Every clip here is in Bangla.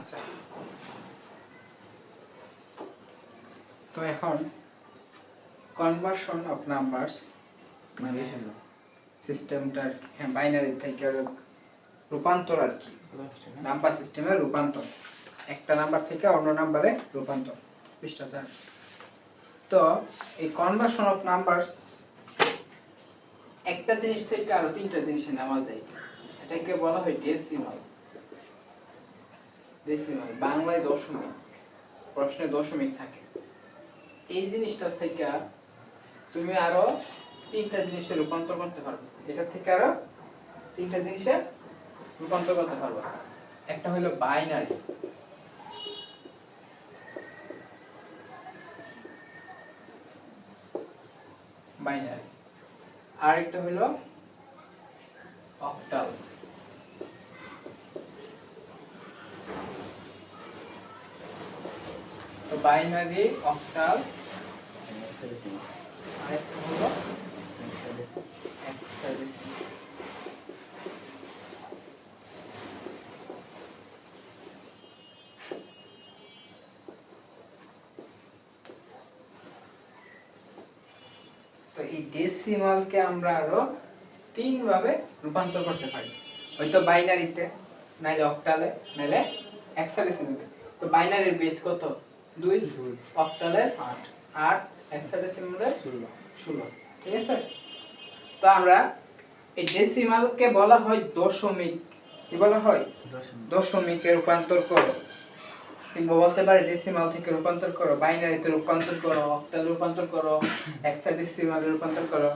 আচ্ছা, তো এখন কনভার্সন অফ নাম্বারস মানে সিস্টেমটার বাইনারি থেকে রূপান্তর আর কি, নাম্বার সিস্টেমের রূপান্তর, একটা নাম্বার থেকে অন্য নাম্বারে রূপান্তর। পৃষ্ঠা 4। তো এই কনভার্সন অফ নাম্বারস একটা জিনিস থেকে আরো তিনটা জিনিসে নেওয়া যায়, এটাকে বলা হয় ডেসিমাল। ডেসিমাল বাংলায় দশমিক, প্রশ্নে দশমিক থাকে। এই জিনিসটা থেকে তুমি আরো তিনটা জিনিসে রূপান্তর করতে পারবে, এটা থেকে আরো তিনটা জিনিসে রূপান্তর করতে পারবে। একটা হলো বাইনারি, বাইনারি, আর একটা হলো অক্টাল। তো বাইনারি, অক্টাল, আর একটা হলো হেক্সাডেসিমাল। তো এই ডেসিমালকে আমরা আরো তিন ভাবে রূপান্তর করতে পারি, হয়তো বাইনারিতে, নাইলে অক্টালে, নাইলে হেক্সাডেসিমালে। তো বাইনারির বেস কত? 2, অক্টালের 8, হেক্সাডেসিমালের 16। ঠিক আছে? তো আমরা এই ডেসিমালকে বলা হয় দশমিক। কি বলা হয়? দশমিকে রূপান্তর করো, কিংবা বলতে পারে ডেসিমাল থেকে রূপান্তর করো, বাইনারিতে রূপান্তর করো, অক্টালে রূপান্তর করো, হেক্সাডেসিমালে রূপান্তর করো।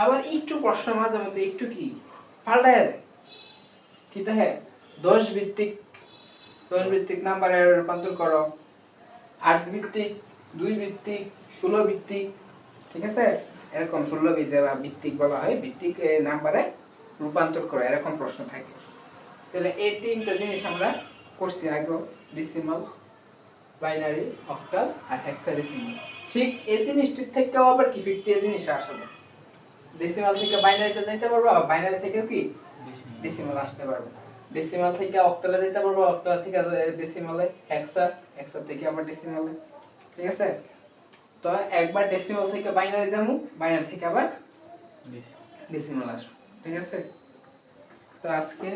আবার একটু প্রশ্ন মাঝে মধ্যে একটু কি পাল্টায় দেয়, কি তো হ্যাঁ 10 ভিত্তিক নাম্বারে রূপান্তর করো, 8 ভিত্তিক, 2 ভিত্তিক, 16 ভিত্তিক। ঠিক আছে? এরকম 16 ভিত্তিক বলা হয়, ভিত্তিক নাম্বারে রূপান্তর করো, এরকম প্রশ্ন থাকে। তাহলে এই তিনটা জিনিস আমরা করছি আগে, ডেসিমাল, বাইনারি, অক্টাল আর হেক্সাডেসিমাল। ঠিক এই জিনিসটির থেকেও আবার কি ফিরতি জিনিস আসলে, ডেসিমাল থেকে বাইনারিতে যেতে পারবো, আর বাইনারি থেকে কি ডেসিমাল আসতে পারবো, ডেসিমাল থেকে অক্টালে যেতে পারবো, অক্টাল থেকে ডেসিমালে, হেক্সা থেকে আবার ডেসিমালে। ঠিক আছে? তো একবার ডেসিমাল থেকে বাইনারি যাবো, বাইনারি থেকে আবার ডেসিমাল আসবো। ঠিক আছে? তো আজকে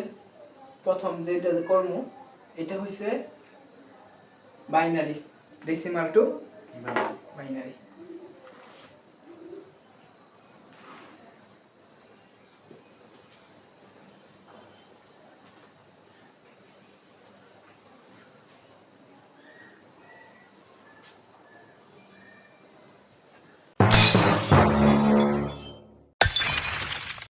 প্রথম যেটা করবো এটা হইছে বাইনারি, ডেসিমাল টু বাইনারি।